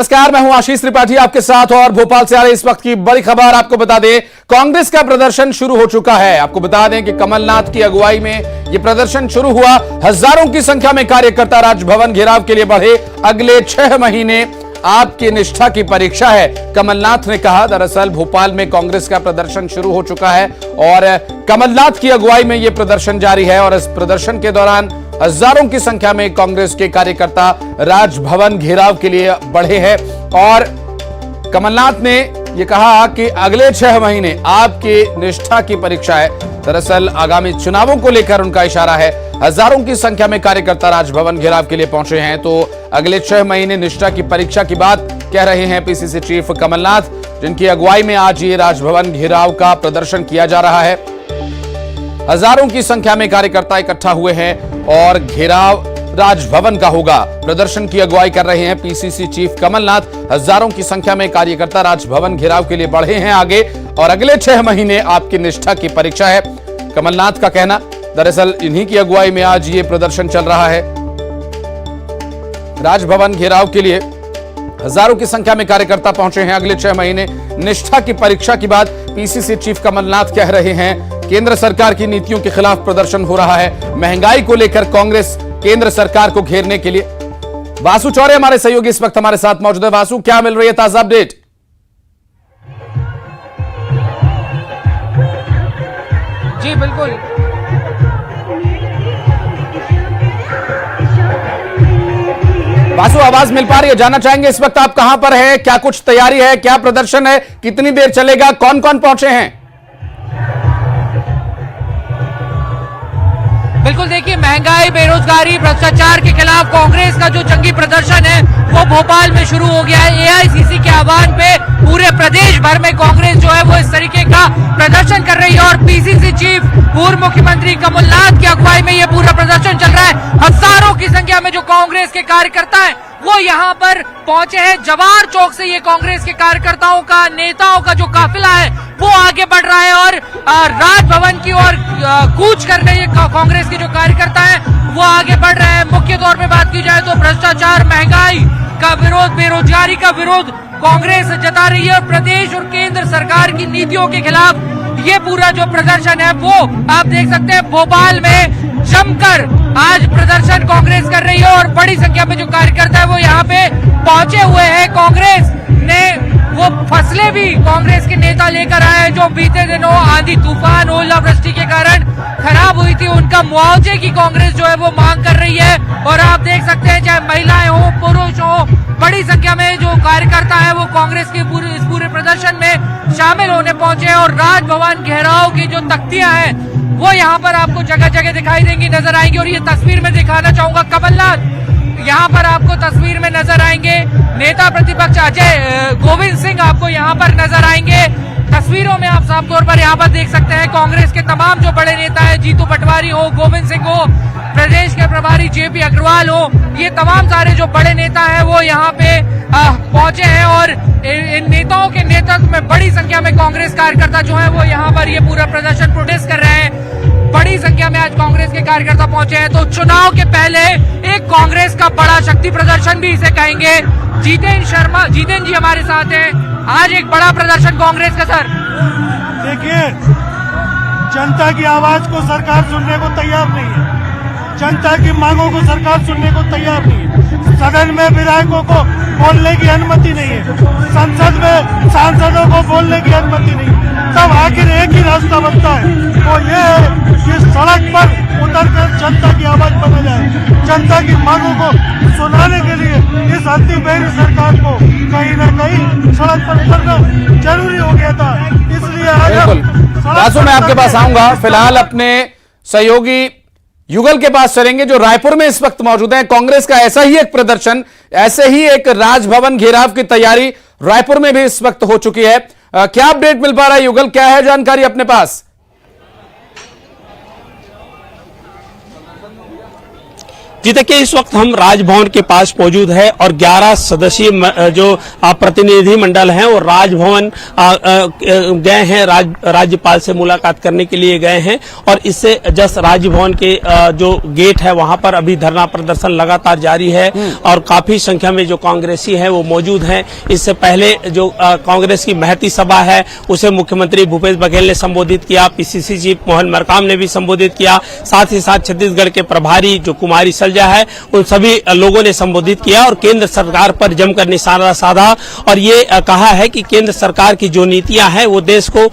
नमस्कार, मैं हूं आशीष त्रिपाठी आपके साथ और भोपाल से आ रही इस वक्त की बड़ी खबर आपको बता दें, कांग्रेस का प्रदर्शन शुरू हो चुका है। आपको बता दें कि कमलनाथ की अगुवाई में यह प्रदर्शन शुरू हुआ। हजारों की संख्या में कार्यकर्ता राजभवन घेराव के लिए बढ़े। अगले 6 महीने आपकी निष्ठा की परीक्षा है, कमलनाथ ने कहा। दरअसल भोपाल में कांग्रेस का प्रदर्शन शुरू हो चुका है और कमलनाथ की अगुवाई में यह प्रदर्शन जारी है और इस प्रदर्शन के दौरान हजारों की संख्या में कांग्रेस के कार्यकर्ता राजभवन घेराव के लिए बढ़े हैं और कमलनाथ ने यह कहा कि अगले 6 महीने आपकी निष्ठा की परीक्षा है। दरअसल आगामी चुनावों को लेकर उनका इशारा है। हजारों की संख्या में कार्यकर्ता राजभवन घेराव के लिए पहुंचे हैं, तो अगले 6 महीने निष्ठा की परीक्षा की बात कह रहे हैं पीसीसी चीफ कमलनाथ, जिनकी अगुवाई में आज ये राजभवन घेराव का प्रदर्शन किया जा रहा है। हजारों की संख्या में कार्यकर्ता इकट्ठा हुए हैं और घेराव राजभवन का होगा। प्रदर्शन की अगुवाई कर रहे हैं पीसीसी चीफ कमलनाथ। हजारों की संख्या में कार्यकर्ता राजभवन घेराव के लिए बढ़े हैं आगे और अगले 6 महीने आपकी निष्ठा की परीक्षा है, कमलनाथ का कहना। दरअसल इन्हीं की अगुवाई में आज ये प्रदर्शन चल रहा है। राजभवन घेराव के लिए हजारों की संख्या में कार्यकर्ता पहुंचे हैं। अगले 6 महीने निष्ठा की परीक्षा की बात पीसीसी चीफ कमलनाथ कह रहे हैं। केंद्र सरकार की नीतियों के खिलाफ प्रदर्शन हो रहा है। महंगाई को लेकर कांग्रेस केंद्र सरकार को घेरने के लिए। वासु चौरे हमारे सहयोगी इस वक्त हमारे साथ मौजूद है। वासु, क्या मिल रही है ताजा अपडेट? जी बिल्कुल, वासु आवाज मिल पा रही है? जानना चाहेंगे इस वक्त आप कहां पर हैं, क्या कुछ तैयारी है, क्या प्रदर्शन है, कितनी देर चलेगा, कौन कौन पहुंचे हैं? बिल्कुल देखिए, महंगाई, बेरोजगारी, भ्रष्टाचार के खिलाफ कांग्रेस का जो जंगी प्रदर्शन है वो भोपाल में शुरू हो गया है। एआईसीसी के आह्वान पे पूरे प्रदेश भर में कांग्रेस जो है वो इस तरीके का प्रदर्शन कर रही है और पीसीसी चीफ पूर्व मुख्यमंत्री कमलनाथ की अगुवाई में ये पूरा प्रदर्शन चल रहा है। हजारों की संख्या में जो कांग्रेस के कार्यकर्ता हैं वो यहाँ पर पहुंचे हैं। जवाहर चौक से ये कांग्रेस के कार्यकर्ताओं का, नेताओं का जो काफिला है वो आगे बढ़ रहा है और राजभवन की ओर कूच कर रहे हैं। कांग्रेस के जो कार्यकर्ता हैं वो आगे बढ़ रहे हैं। मुख्य तौर पे बात की जाए तो भ्रष्टाचार, महंगाई का विरोध, बेरोजगारी का विरोध कांग्रेस जता रही है और प्रदेश और केंद्र सरकार की नीतियों के खिलाफ ये पूरा जो प्रदर्शन है वो आप देख सकते हैं। भोपाल में जमकर आज प्रदर्शन कांग्रेस कर रही है और बड़ी संख्या में जो कार्यकर्ता है वो यहाँ पे पहुंचे हुए हैं। कांग्रेस ने वो फसलें भी कांग्रेस के नेता लेकर आए हैं जो बीते दिनों आंधी तूफान, ओलावृष्टि के कारण खराब हुई थी, उनका मुआवजे की कांग्रेस जो है वो मांग कर रही है। और आप देख सकते हैं, चाहे महिलाएं हो, पुरुष हो, बड़ी संख्या में जो कार्यकर्ता है वो कांग्रेस के इस पूरे प्रदर्शन में शामिल होने पहुंचे हैं और राजभवन घेराव की जो तख्तियां हैं वो यहाँ पर आपको जगह जगह दिखाई देंगी, नजर आएंगी। और ये तस्वीर में दिखाना चाहूंगा, कमलनाथ यहाँ पर आपको तस्वीर में नजर आएंगे। नेता प्रतिपक्ष अजय गोविंद सिंह आपको यहाँ पर नजर आएंगे। तस्वीरों में आप साफ तौर पर यहाँ पर देख सकते हैं कांग्रेस के तमाम जो बड़े नेता हैं, जीतू पटवारी हो, गोविंद सिंह हो, प्रदेश के प्रभारी जेपी अग्रवाल हो, ये तमाम सारे जो बड़े नेता हैं वो यहाँ पे पहुंचे हैं और इन नेताओं के नेतृत्व में बड़ी संख्या में कांग्रेस कार्यकर्ता जो है वो यहाँ पर ये पूरा प्रदर्शन प्रोटेस्ट कर रहे हैं। बड़ी संख्या में आज कांग्रेस के कार्यकर्ता पहुंचे हैं। तो चुनाव के पहले एक कांग्रेस का बड़ा शक्ति प्रदर्शन भी इसे कहेंगे। जीतेन जी हमारे साथ हैं। आज एक बड़ा प्रदर्शन कांग्रेस का। सर देखिए, जनता की आवाज को सरकार सुनने को तैयार नहीं है, जनता की मांगों को सरकार सुनने को तैयार नहीं है। सदन में विधायकों को बोलने की अनुमति नहीं है, संसद में सांसदों को बोलने की अनुमति नहीं है। तब आखिर एक ही रास्ता बनता है, वो ये है कि सड़क पर उतरकर जनता की आवाज बना जाए। जनता की मांगों को सुनाने के लिए इस अंतिम सरकार को कहीं न कहीं सड़क पर उतरना जरूरी हो गया था। इसलिए आज मैं आपके पास आऊंगा। फिलहाल अपने सहयोगी युगल के पास चलेंगे जो रायपुर में इस वक्त मौजूद है। कांग्रेस का ऐसा ही एक प्रदर्शन, ऐसे ही एक राजभवन घेराव की तैयारी रायपुर में भी इस वक्त हो चुकी है। क्या अपडेट मिल पा रहा है युगल, क्या है जानकारी अपने पास? जी देखिए, इस वक्त हम राजभवन के पास मौजूद है और 11 सदस्यीय जो प्रतिनिधि मंडल हैं वो राजभवन गए हैं, राज्यपाल से मुलाकात करने के लिए गए हैं। और इससे जस्ट राजभवन के जो गेट है वहां पर अभी धरना प्रदर्शन लगातार जारी है और काफी संख्या में जो कांग्रेसी हैं वो मौजूद हैं। इससे पहले जो कांग्रेस की महती सभा है उसे मुख्यमंत्री भूपेश बघेल ने संबोधित किया, पीसीसी चीफ मोहन मरकाम ने भी संबोधित किया, साथ ही साथ छत्तीसगढ़ के प्रभारी जो कुमारी है उन सभी लोगों ने संबोधित किया और केंद्र सरकार पर जमकर निशाना साधा और ये कहा है कि केंद्र सरकार की जो नीतियां हैं वो देश को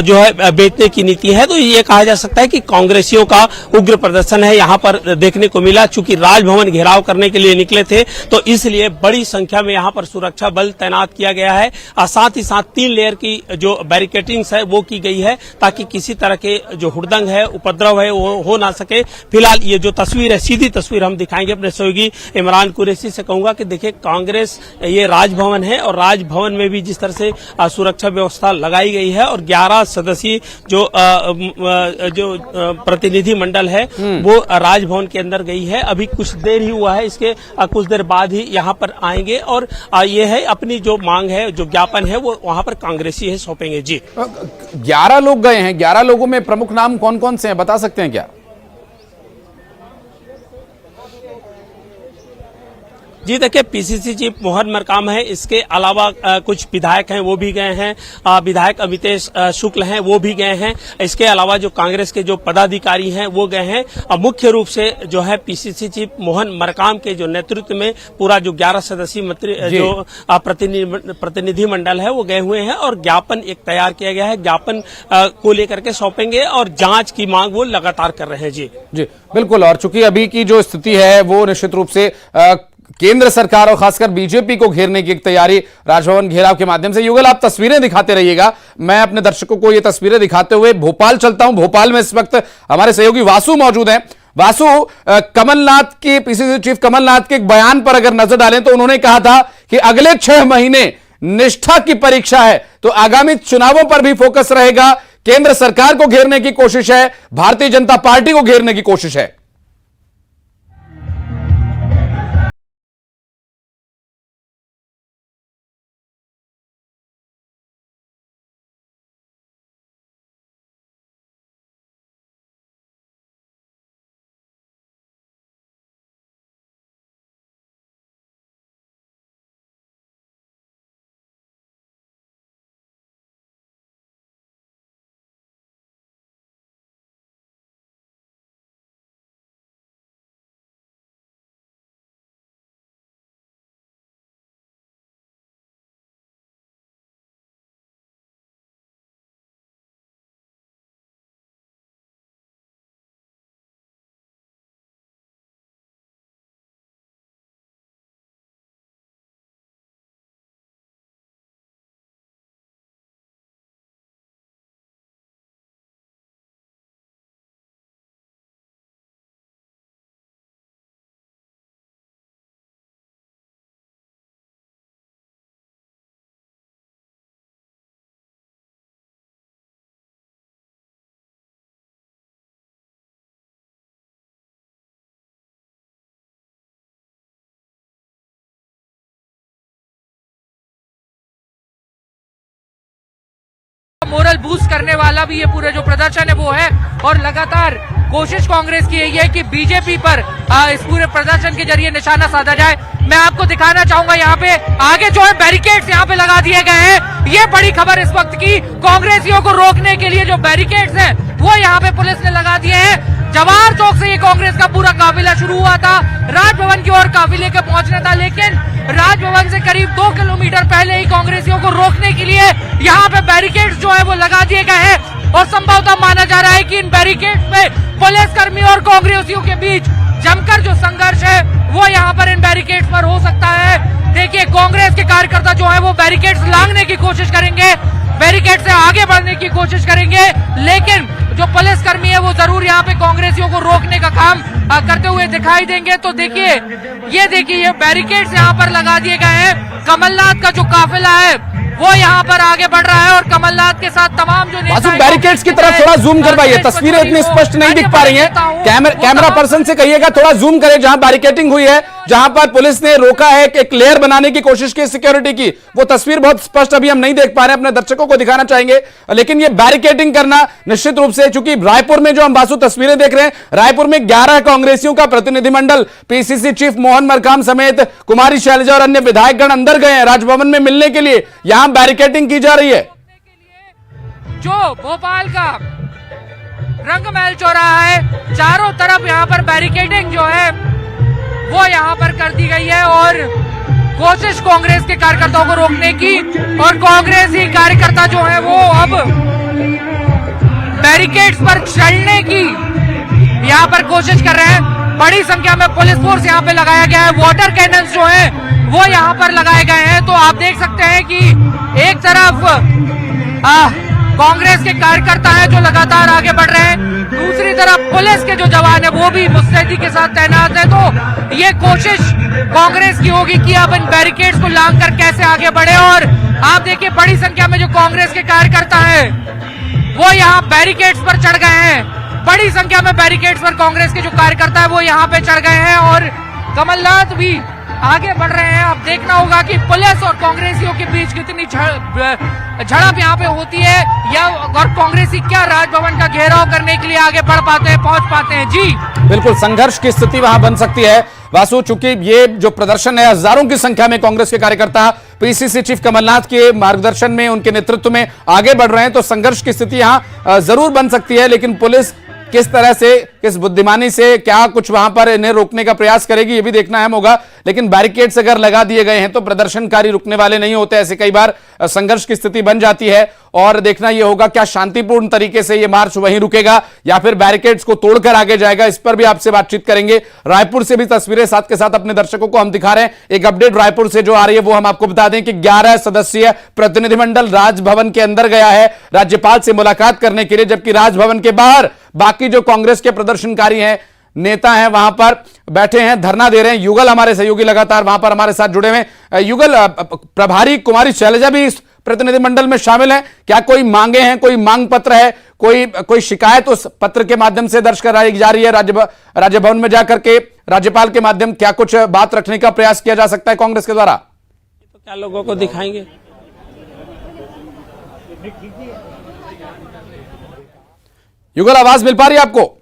जो है बेचने की नीति है। तो ये कहा जा सकता है कि कांग्रेसियों का उग्र प्रदर्शन है यहाँ पर देखने को मिला। चूंकि राजभवन घेराव करने के लिए निकले थे तो इसलिए बड़ी संख्या में यहाँ पर सुरक्षा बल तैनात किया गया है और साथ ही साथ 3 लेयर की जो बैरिकेटिंग्स है वो की गई है ताकि किसी तरह के जो हुड़दंग है, उपद्रव है वो हो ना सके। फिलहाल ये जो तस्वीर है, सीधी तस्वीर हम दिखाएंगे अपने सहयोगी इमरान कुरैशी से। कहूंगा कि देखिए, कांग्रेस ये राजभवन है और राजभवन में भी जिस तरह से सुरक्षा व्यवस्था लगाई गई है और 11 सदस्यीय जो प्रतिनिधि मंडल है वो राजभवन के अंदर गई है। अभी कुछ देर ही हुआ है, इसके कुछ देर बाद ही यहाँ पर आएंगे और ये है अपनी जो मांग है, जो ज्ञापन है वो वहां पर कांग्रेसी है सौंपेंगे। जी 11 लोग गए हैं, 11 लोगों में प्रमुख नाम कौन कौन से हैं, बता सकते हैं क्या? जी देखिए, पीसीसी चीफ मोहन मरकाम है, इसके अलावा कुछ विधायक हैं वो भी गए हैं, विधायक अमितेश शुक्ल हैं वो भी गए हैं। इसके अलावा जो कांग्रेस के जो पदाधिकारी हैं वो गए हैं। मुख्य रूप से जो है पीसीसी चीफ मोहन मरकाम के जो नेतृत्व में पूरा जो 11 सदस्यीय जो प्रतिनिधि मंडल है वो गए हुए हैं और ज्ञापन एक तैयार किया गया है। ज्ञापन को लेकर के सौंपेंगे और जांच की मांग वो लगातार कर रहे हैं। जी बिल्कुल। और चूंकि अभी की जो स्थिति है वो निश्चित रूप से केंद्र सरकार और खासकर बीजेपी को घेरने की एक तैयारी राजभवन घेराव के माध्यम से। युगल, आप तस्वीरें दिखाते रहिएगा, मैं अपने दर्शकों को ये तस्वीरें दिखाते हुए भोपाल चलता हूं। भोपाल में इस वक्त हमारे सहयोगी वासु मौजूद हैं। वासु, कमलनाथ के पीसीसी चीफ कमलनाथ के एक बयान पर अगर नजर डालें तो उन्होंने कहा था कि अगले 6 महीने निष्ठा की परीक्षा है, तो आगामी चुनावों पर भी फोकस रहेगा। केंद्र सरकार को घेरने की कोशिश है, भारतीय जनता पार्टी को घेरने की कोशिश है। मोरल बूस्ट करने वाला भी ये पूरे जो प्रदर्शन है वो है और लगातार कोशिश कांग्रेस की यही है कि बीजेपी पर इस पूरे प्रदर्शन के जरिए निशाना साधा जाए। मैं आपको दिखाना चाहूंगा यहाँ पे आगे जो है बैरिकेड्स यहाँ पे लगा दिए गए हैं। ये बड़ी खबर इस वक्त की, कांग्रेसियों को रोकने के लिए जो बैरिकेड्स हैं वो यहाँ पे पुलिस ने लगा दिए हैं। जवाहर चौक से ये कांग्रेस का पूरा काफिला शुरू हुआ था, राजभवन की ओर काफिले के पहुंचना था, लेकिन राजभवन से करीब 2 किलोमीटर पहले ही कांग्रेसियों को रोकने के लिए यहाँ पे बैरिकेड्स जो है वो लगा दिए गए हैं और संभवतः माना जा रहा है कि इन बैरिकेड्स पे पुलिसकर्मी और कांग्रेसियों के बीच जमकर जो संघर्ष है वो यहाँ पर इन बैरिकेड्स पर हो सकता है। देखिए, कांग्रेस के कार्यकर्ता जो है वो बैरिकेड्स लांघने की कोशिश करेंगे, बैरिकेड से आगे बढ़ने की कोशिश करेंगे, लेकिन जो पुलिसकर्मी है वो जरूर यहाँ पे कांग्रेसियों को रोकने का काम करते हुए दिखाई देंगे। तो देखिए, ये बैरिकेड्स यहाँ पर लगा दिए गए हैं। कमलनाथ का जो काफिला है वो यहाँ पर आगे बढ़ रहा है और कमलनाथ के साथ तमाम जो नेता हैं, बैरिकेड्स की तरफ थोड़ा जूम करवाइए, तस्वीरें इतनी स्पष्ट नहीं दिख पा रही हैं। कैमरा पर्सन से कहिएगा थोड़ा जूम करे जहां बैरिकेडिंग हुई है, जहां पर पुलिस ने रोका है, एक लेयर बनाने की कोशिश की सिक्योरिटी की, वो तस्वीर बहुत स्पष्ट अभी हम नहीं देख पा रहे हैं, अपने दर्शकों को दिखाना चाहेंगे। लेकिन ये बैरिकेडिंग करना निश्चित रूप से, चूंकि रायपुर में जो हम बासु तस्वीरें देख रहे हैं, रायपुर में 11 कांग्रेसियों का प्रतिनिधिमंडल पीसीसी चीफ मोहन मरकाम समेत कुमारी शैलजा और अन्य विधायकगण अंदर गए हैं राजभवन में मिलने के लिए। यहां बैरिकेडिंग की जा रही है। जो भोपाल का रंगमहल चौराहा है, चारों तरफ यहाँ पर बैरिकेडिंग जो है वो यहाँ पर कर दी गई है और कोशिश कांग्रेस के कार्यकर्ताओं को रोकने की, और कांग्रेस ही कार्यकर्ता जो है वो अब बैरिकेड्स पर चढ़ने की यहाँ पर कोशिश कर रहे हैं। बड़ी संख्या में पुलिस फोर्स यहाँ पे लगाया गया है, वाटर कैनन्स जो है वो यहाँ पर लगाए गए हैं। तो आप देख सकते हैं कि एक तरफ कांग्रेस के कार्यकर्ता हैं जो लगातार आगे बढ़ रहे हैं, दूसरी तरफ पुलिस के जो जवान है वो भी मुस्तैदी के साथ तैनात है। तो ये कोशिश कांग्रेस की होगी कि अब इन बैरिकेड्स को लांघकर कैसे आगे बढ़े, और आप देखिए बड़ी संख्या में जो कांग्रेस के कार्यकर्ता हैं वो यहाँ बैरिकेड्स पर चढ़ गए हैं। बड़ी संख्या में बैरिकेड्स पर कांग्रेस के जो कार्यकर्ता है वो यहाँ पे चढ़ गए हैं और कमलनाथ भी आगे बढ़ रहे हैं। अब देखना होगा कि पुलिस और कांग्रेसियों के बीच कितनी झड़प यहाँ पे होती है, या और कांग्रेसी क्या राजभवन का घेराव करने के लिए आगे बढ़ पाते हैं, पहुंच पाते हैं। जी बिल्कुल, संघर्ष की स्थिति वहां बन सकती है वासु, चूंकि ये जो प्रदर्शन है हजारों की संख्या में कांग्रेस के कार्यकर्ता पीसीसी चीफ कमलनाथ के मार्गदर्शन में, उनके नेतृत्व में आगे बढ़ रहे हैं, तो संघर्ष की स्थिति यहां जरूर बन सकती है। लेकिन पुलिस किस तरह से, किस बुद्धिमानी से क्या कुछ वहां पर इन्हें रोकने का प्रयास करेगी, ये भी देखना अहम होगा। लेकिन बैरिकेड्स अगर लगा दिए गए हैं तो प्रदर्शनकारी रुकने वाले नहीं होते, ऐसे कई बार संघर्ष की स्थिति बन जाती है। और देखना यह होगा क्या शांतिपूर्ण तरीके से यह मार्च वहीं रुकेगा या फिर बैरिकेड्स को तोड़कर आगे जाएगा, इस पर भी आपसे बातचीत करेंगे। रायपुर से भी तस्वीरें साथ के साथ अपने दर्शकों को हम दिखा रहे हैं। एक अपडेट रायपुर से जो आ रही है वो हम आपको बता दें कि 11 सदस्यीय प्रतिनिधिमंडल राजभवन के अंदर गया है राज्यपाल से मुलाकात करने के लिए, जबकि राजभवन के बाहर बाकी जो कांग्रेस के प्रदर्शनकारी हैं, नेता हैं, वहां पर बैठे हैं, धरना दे रहे हैं। युगल हमारे सहयोगी लगातार वहां पर हमारे साथ जुड़े हुए हैं। युगल, प्रभारी कुमारी शैलजा भी इस प्रतिनिधिमंडल में शामिल हैं, क्या कोई मांगे हैं, कोई मांग पत्र है, कोई शिकायत उस पत्र के माध्यम से दर्ज कराई जा रही है राजभवन में जाकर के राज्यपाल के माध्यम, क्या कुछ बात रखने का प्रयास किया जा सकता है कांग्रेस के द्वारा? तो क्या लोगों को दिखाएंगे? युगल, आवाज मिल पा रही है आपको?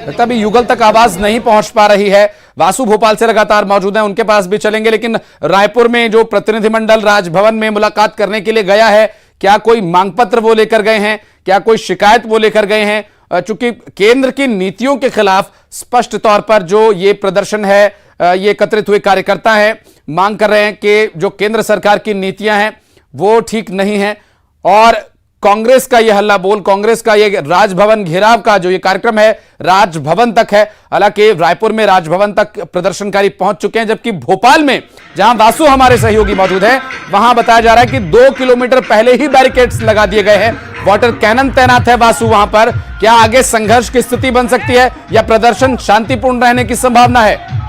लगता है अभी युगल तक आवाज नहीं पहुंच पा रही है। वासु भोपाल से लगातार मौजूद हैं, उनके पास भी चलेंगे। लेकिन रायपुर में जो प्रतिनिधिमंडल राजभवन में मुलाकात करने के लिए गया है, क्या कोई मांग पत्र वो लेकर गए हैं, क्या कोई शिकायत वो लेकर गए हैं? चूंकि केंद्र की नीतियों के खिलाफ स्पष्ट तौर पर जो ये प्रदर्शन है, ये एकत्रित हुए कार्यकर्ता हैं, मांग कर रहे हैं कि जो केंद्र सरकार की नीतियां हैं वो ठीक नहीं है, और कांग्रेस का यह हल्ला बोल, कांग्रेस का यह राजभवन घेराव का जो ये कार्यक्रम है राजभवन तक है। हालांकि रायपुर में राजभवन तक प्रदर्शनकारी पहुंच चुके हैं, जबकि भोपाल में जहां वासु हमारे सहयोगी मौजूद हैं, वहां बताया जा रहा है कि 2 किलोमीटर पहले ही बैरिकेड्स लगा दिए गए हैं, वाटर कैनन तैनात है वासु वहां पर। क्या आगे संघर्ष की स्थिति बन सकती है या प्रदर्शन शांतिपूर्ण रहने की संभावना है?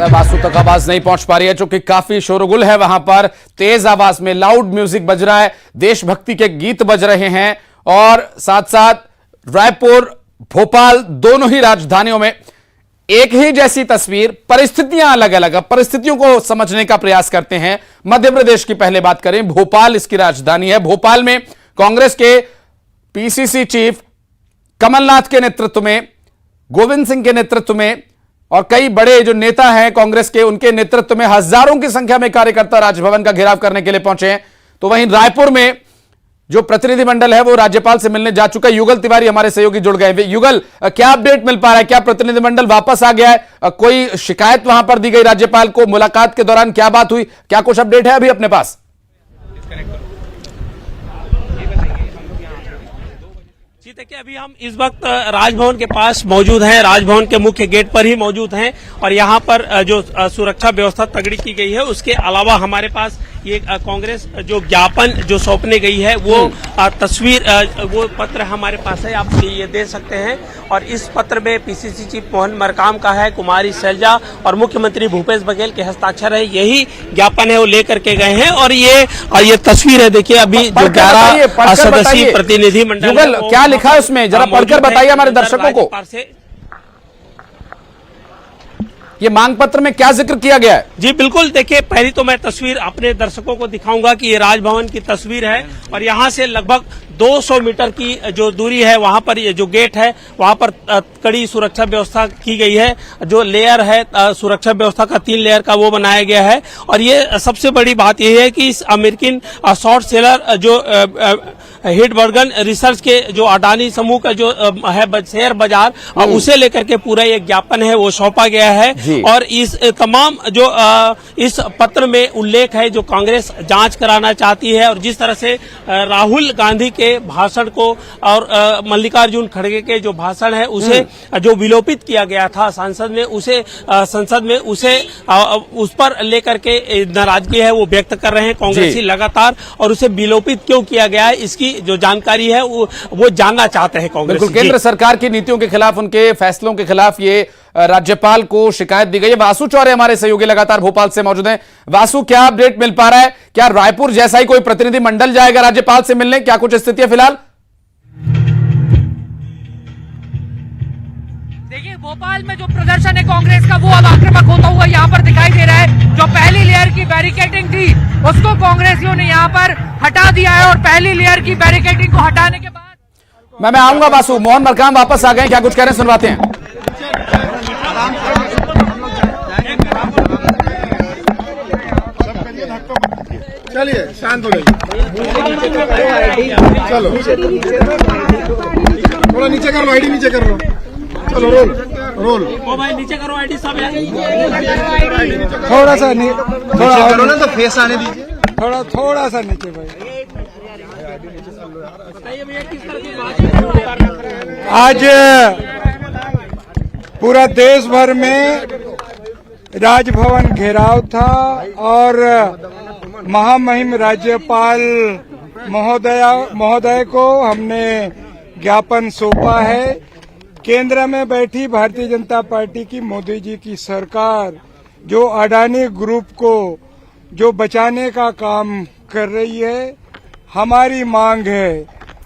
वासु तक आवाज नहीं पहुंच पा रही है, चूंकि काफी शोरगुल है वहां पर, तेज आवाज में लाउड म्यूजिक बज रहा है, देशभक्ति के गीत बज रहे हैं, और साथ साथ रायपुर भोपाल दोनों ही राजधानियों में एक ही जैसी तस्वीर, परिस्थितियां अलग अलग, परिस्थितियों को समझने का प्रयास करते हैं। मध्य प्रदेश की पहले बात करें, भोपाल इसकी राजधानी है। भोपाल में कांग्रेस के पीसीसी चीफ कमलनाथ के नेतृत्व में, गोविंद सिंह के नेतृत्व में और कई बड़े जो नेता हैं कांग्रेस के, उनके नेतृत्व में हजारों की संख्या में कार्यकर्ता राजभवन का घेराव करने के लिए पहुंचे हैं। तो वहीं रायपुर में जो प्रतिनिधिमंडल है वो राज्यपाल से मिलने जा चुका है। युगल तिवारी हमारे सहयोगी जुड़ गए। युगल, क्या अपडेट मिल पा रहा है? क्या प्रतिनिधिमंडल वापस आ गया है? कोई शिकायत वहां पर दी गई राज्यपाल को? मुलाकात के दौरान क्या बात हुई? क्या कुछ अपडेट है अभी अपने पास? जी देखिए अभी हम इस वक्त राजभवन के पास मौजूद हैं, राजभवन के मुख्य गेट पर ही मौजूद हैं और यहाँ पर जो सुरक्षा व्यवस्था तगड़ी की गई है, उसके अलावा हमारे पास ये कांग्रेस जो ज्ञापन जो सौंपने गई है वो तस्वीर वो पत्र हमारे पास है, आप ये दे सकते हैं। और इस पत्र में पीसीसी चीफ मोहन मरकाम का है, कुमारी शैलजा और मुख्यमंत्री भूपेश बघेल के हस्ताक्षर है। यही ज्ञापन है वो लेकर के गए हैं और ये तस्वीर है, देखिए अभी जो 11 सदस्यीय प्रतिनिधि मंडल क्या लिखा है उसमें, जरा पढ़कर बताइए हमारे दर्शकों को। ये मांग पत्र में क्या जिक्र किया गया है? जी बिल्कुल, देखिए पहली तो मैं तस्वीर अपने दर्शकों को दिखाऊंगा कि ये राजभवन की तस्वीर है और यहाँ से लगभग 200 मीटर की जो दूरी है वहां पर ये जो गेट है वहां पर कड़ी सुरक्षा व्यवस्था की गई है। जो लेयर है सुरक्षा व्यवस्था का 3 लेयर का वो बनाया गया है। और ये सबसे बड़ी बात यह है कि इस अमेरिकन शॉर्ट सेलर जो हिटबर्गन रिसर्च के जो अडानी समूह का जो है शेयर बाजार उसे लेकर के पूरा ये ज्ञापन है वो सौंपा गया है। और इस तमाम जो इस पत्र में उल्लेख है जो कांग्रेस जांच कराना चाहती है और जिस तरह से राहुल गांधी के भाषण को और मल्लिकार्जुन खड़गे के जो भाषण है उसे जो विलोपित किया गया था संसद में उसे उस पर लेकर के नाराजगी है वो व्यक्त कर रहे हैं कांग्रेसी लगातार। और उसे विलोपित क्यों किया गया है इसकी जो जानकारी है वो जानना चाहते हैं कांग्रेस। बिल्कुल, केंद्र सरकार की नीतियों के खिलाफ, उनके फैसलों के खिलाफ ये राज्यपाल को शिकायत दी गई है। वासु चौरे हमारे सहयोगी लगातार भोपाल से मौजूद हैं। वासु, क्या अपडेट मिल पा रहा है? क्या रायपुर जैसा ही कोई प्रतिनिधि मंडल जाएगा राज्यपाल से मिलने? क्या कुछ स्थिति है फिलहाल? देखिए भोपाल में जो प्रदर्शन है कांग्रेस का वो अब आक्रामक होता हुआ यहाँ पर दिखाई दे रहा है। जो पहली लेयर की बैरिकेडिंग थी उसको कांग्रेसियों ने यहाँ पर हटा दिया है और पहली लेयर की बैरिकेडिंग को हटाने के बाद मैं आऊंगा। वासु, मोहन मरकाम वापस आ गए, क्या कुछ कह रहे हैं सुनवाते हैं। चलिए शांत हो जाइए, चलो थोड़ा नीचे कर लो, आईडी नीचे कर लो, चलो रोल ओ भाई नीचे करो आईडी सब थोड़ा सा थोड़ा करो ना तो फेस आने दीजिए, थोड़ा सा नीचे भाई। आज पूरा देश भर में राजभवन घेराव था और महामहिम राज्यपाल महोदय को हमने ज्ञापन सौंपा है। केंद्र में बैठी भारतीय जनता पार्टी की मोदी जी की सरकार जो अडानी ग्रुप को जो बचाने का काम कर रही है, हमारी मांग है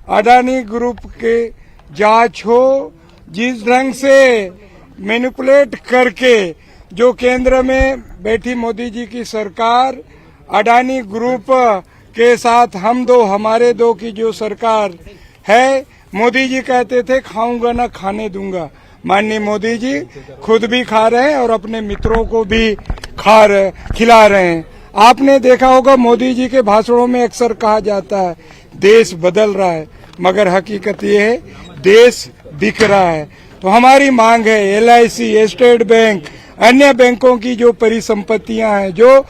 अडानी ग्रुप के जांच हो। जिस ढंग से मैनिपुलेट करके जो केंद्र में बैठी मोदी जी की सरकार अडानी ग्रुप के साथ हम दो हमारे दो की जो सरकार है, मोदी जी कहते थे खाऊंगा ना खाने दूंगा। माननीय मोदी जी खुद भी खा रहे हैं और अपने मित्रों को भी खिला रहे हैं। आपने देखा होगा मोदी जी के भाषणों में अक्सर कहा जाता है देश बदल रहा है, मगर हकीकत ये है देश बिक रहा है। तो हमारी मांग है LIC, स्टेट बैंक, अन्य बैंकों की जो परिसंपत्तियां हैं, जो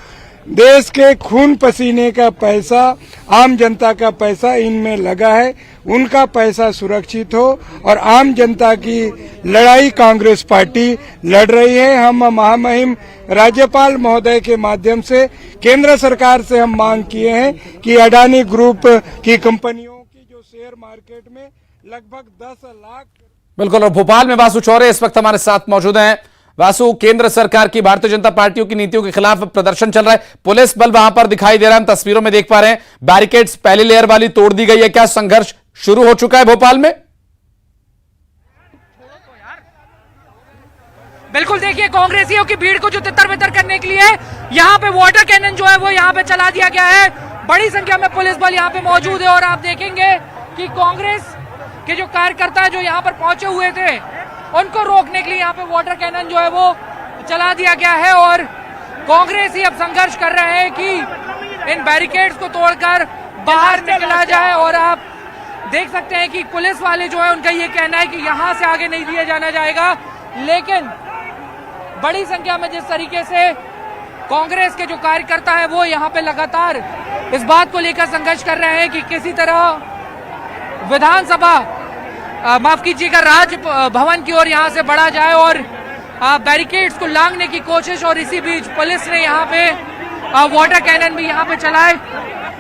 देश के खून पसीने का पैसा, आम जनता का पैसा इनमें लगा है, उनका पैसा सुरक्षित हो और आम जनता की लड़ाई कांग्रेस पार्टी लड़ रही है। हम महामहिम राज्यपाल महोदय के माध्यम से केंद्र सरकार से हम मांग किए हैं कि अडानी ग्रुप की कंपनियों की जो शेयर मार्केट में लगभग 10 लाख। बिल्कुल, और भोपाल में वासु चौरे इस वक्त हमारे साथ मौजूद हैं। वासु, केंद्र सरकार की, भारतीय जनता पार्टियों की नीतियों के खिलाफ प्रदर्शन चल रहा है, पुलिस बल वहां पर दिखाई दे रहा है, हम तस्वीरों में देख पा रहे हैं बैरिकेड्स पहली लेयर वाली तोड़ दी गई है। क्या संघर्ष शुरू हो चुका है भोपाल में? बिल्कुल, देखिए कांग्रेसियों की भीड़ को जो तितर-बितर करने के लिए यहाँ पे वाटर कैनन जो है वो यहाँ पे चला दिया गया है। बड़ी संख्या में पुलिस बल यहाँ पे मौजूद है और आप देखेंगे कि कांग्रेस के जो कार्यकर्ता जो यहाँ पर पहुंचे हुए थे उनको रोकने के लिए यहाँ पे वाटर कैनन जो है वो चला दिया गया है और कांग्रेस ही अब संघर्ष कर रहे हैं कि इन बैरिकेड्स को तोड़कर बाहर निकला जाए। और आप देख सकते हैं कि पुलिस वाले जो है उनका ये कहना है कि यहाँ से आगे नहीं लिया जाना जाएगा, लेकिन बड़ी संख्या में जिस तरीके से कांग्रेस के जो कार्यकर्ता है वो यहाँ पे लगातार इस बात को लेकर संघर्ष कर रहे हैं कि किसी तरह विधानसभा माफ कीजिएगा, राज भवन की ओर यहाँ से बढ़ा जाए और बैरिकेड्स को लांघने की कोशिश। और इसी बीच पुलिस ने यहाँ पे वाटर कैनन भी यहाँ पे चलाए।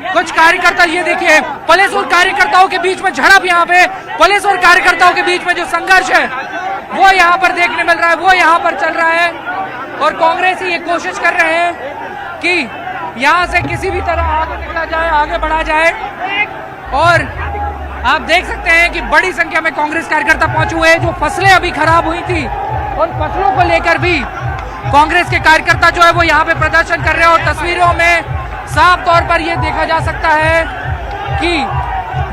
कुछ कार्यकर्ता, ये देखिए, पुलिस और कार्यकर्ताओं के बीच में झड़प, यहाँ पे पुलिस और कार्यकर्ताओं के बीच में जो संघर्ष है वो यहाँ पर देखने मिल रहा है, वो यहाँ पर चल रहा है। और कांग्रेस ये कोशिश कर रहे हैं कि यहाँ से किसी भी तरह आगे निकला जाए, आगे बढ़ा जाए। और आप देख सकते हैं कि बड़ी संख्या में कांग्रेस कार्यकर्ता पहुंचे हुए हैं। जो फसलें अभी खराब हुई थी उन फसलों को लेकर भी कांग्रेस के कार्यकर्ता जो है वो यहाँ पे प्रदर्शन कर रहे हैं। और तस्वीरों में साफ तौर पर यह देखा जा सकता है कि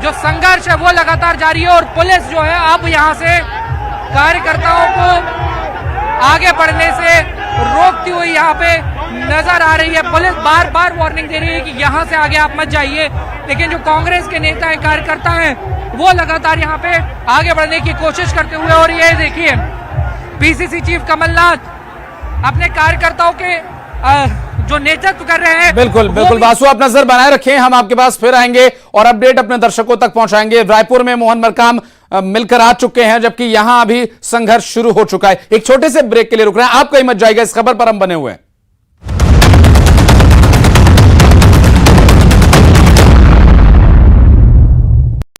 जो संघर्ष है वो लगातार जारी है। और पुलिस जो है अब यहाँ से कार्यकर्ताओं को आगे बढ़ने से रोकती हुई यहाँ पे नजर आ रही है। पुलिस बार बार वार्निंग दे रही है कि यहाँ से आगे आप मत जाइए, लेकिन जो कांग्रेस के नेता हैं, कार्यकर्ता हैं, वो लगातार यहाँ पे आगे बढ़ने की कोशिश करते हुए। और ये देखिए, पीसीसी चीफ कमलनाथ अपने कार्यकर्ताओं के जो नेतृत्व कर रहे हैं। बिल्कुल बिल्कुल बासु, आप नजर बनाए रखें, हम आपके पास फिर आएंगे और अपडेट अपने दर्शकों तक पहुंचाएंगे। रायपुर में मोहन मरकाम मिलकर आ चुके हैं, जबकि यहां अभी संघर्ष शुरू हो चुका है। एक छोटे से ब्रेक के लिए रुक रहे हैं, आप कहीं मत जाइएगा, इस खबर पर हम बने हुए हैं।